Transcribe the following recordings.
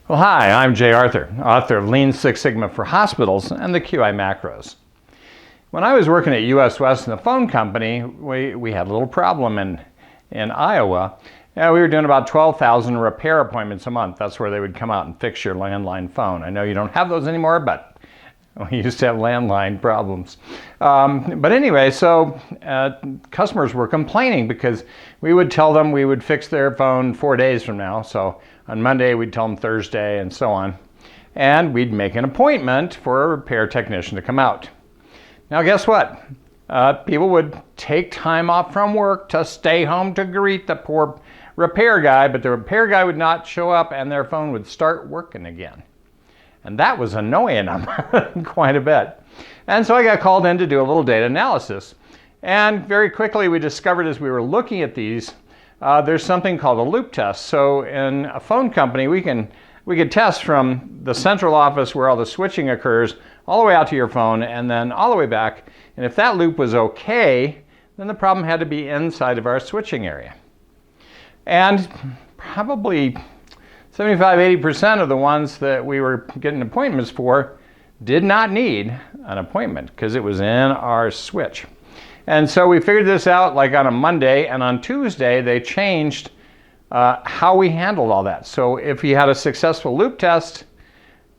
Well, hi, I'm Jay Arthur, author of Lean Six Sigma for Hospitals and the QI Macros. When I was working at US West in the phone company, we had a little problem in Iowa. We were doing about 12,000 repair appointments a month. That's where they would come out and fix your landline phone. I know you don't have those anymore, but we used to have landline problems. But anyway, so customers were complaining because we would tell them we would fix their phone 4 days from now. So on Monday, we'd tell them Thursday and so on. And we'd make an appointment for a repair technician to come out. Now, guess what? People would take time off from work to stay home to greet the poor repair guy, but the repair guy would not show up and their phone would start working again. And that was annoying them quite a bit. And so I got called in to do a little data analysis. And very quickly we discovered as we were looking at these, there's something called a loop test. So in a phone company, we could test from the central office where all the switching occurs all the way out to your phone and then all the way back. And if that loop was okay, then the problem had to be inside of our switching area. And probably 75–80% of the ones that we were getting appointments for did not need an appointment because it was in our switch. And so we figured this out like on a Monday, and on Tuesday they changed how we handled all that. So if you had a successful loop test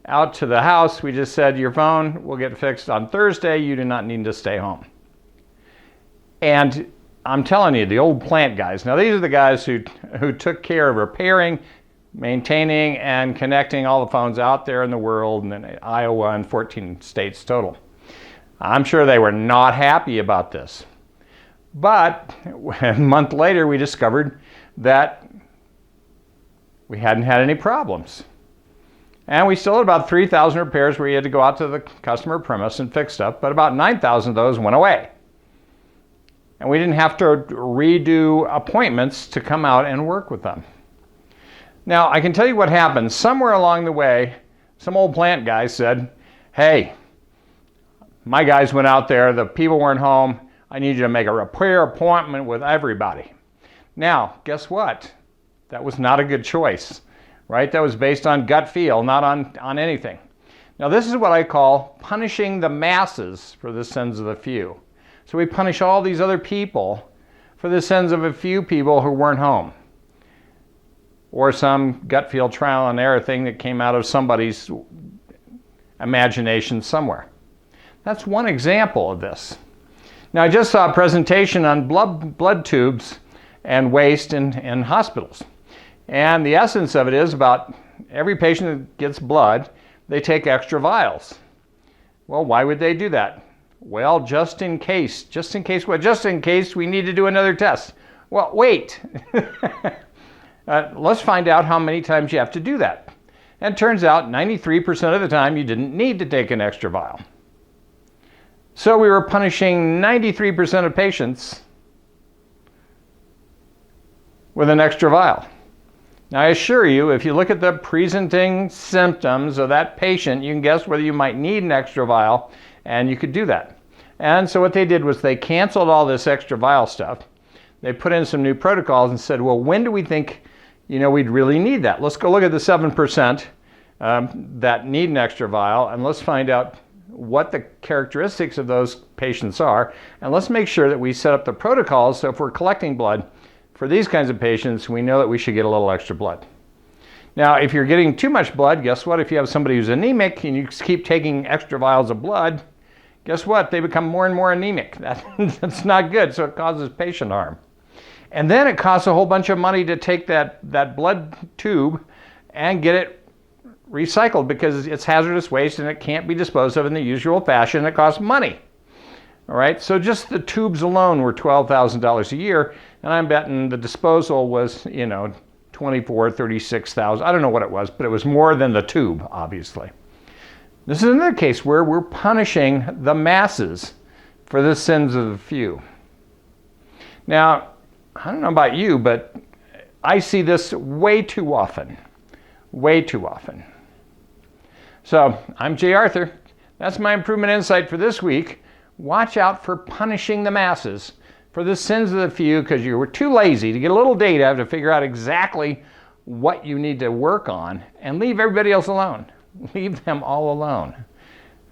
out to the house, we just said your phone will get fixed on Thursday, you do not need to stay home. And I'm telling you, the old plant guys, now these are the guys who took care of repairing, maintaining, and connecting all the phones out there in the world, and in Iowa and 14 states total. I'm sure they were not happy about this. But a month later, we discovered that we hadn't had any problems. And we still had about 3,000 repairs where you had to go out to the customer premise and fix stuff, but about 9,000 of those went away. And we didn't have to redo appointments to come out and work with them. Now, I can tell you what happened. Somewhere along the way, some old plant guy said, hey, my guys went out there, the people weren't home, I need you to make a repair appointment with everybody. Now, guess what? That was not a good choice, right? That was based on gut feel, not on anything. Now, this is what I call punishing the masses for the sins of the few. So we punish all these other people for the sins of a few people who weren't home, or some gut feel trial and error thing that came out of somebody's imagination somewhere. That's one example of this. Now, I just saw a presentation on blood tubes and waste in hospitals. And the essence of it is about every patient that gets blood, they take extra vials. Well, why would they do that? Well, just in case we need to do another test. Well, wait. Let's find out how many times you have to do that. And it turns out 93% of the time you didn't need to take an extra vial. So we were punishing 93% of patients with an extra vial. Now, I assure you, if you look at the presenting symptoms of that patient, you can guess whether you might need an extra vial, and you could do that. And so what they did was they canceled all this extra vial stuff. They put in some new protocols and said, well, when do we think we'd really need that? Let's go look at the 7% that need an extra vial, and let's find out what the characteristics of those patients are, and let's make sure that we set up the protocols so if we're collecting blood for these kinds of patients, we know that we should get a little extra blood. Now, if you're getting too much blood, guess what? If you have somebody who's anemic and you keep taking extra vials of blood, guess what? They become more and more anemic. That's not good, so it causes patient harm. And then it costs a whole bunch of money to take that blood tube and get it recycled because it's hazardous waste and it can't be disposed of in the usual fashion. It costs money. All right, so just the tubes alone were $12,000 a year, and I'm betting the disposal was, $24,000, $36,000. I don't know what it was, but it was more than the tube, obviously. This is another case where we're punishing the masses for the sins of the few. Now, I don't know about you, but I see this way too often. Way too often. So, I'm Jay Arthur. That's my improvement insight for this week. Watch out for punishing the masses for the sins of the few because you were too lazy to get a little data to figure out exactly what you need to work on and leave everybody else alone. Leave them all alone.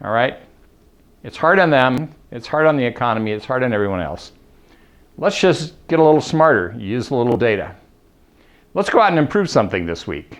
All right? It's hard on them. It's hard on the economy. It's hard on everyone else. Let's just get a little smarter. Use a little data. Let's go out and improve something this week.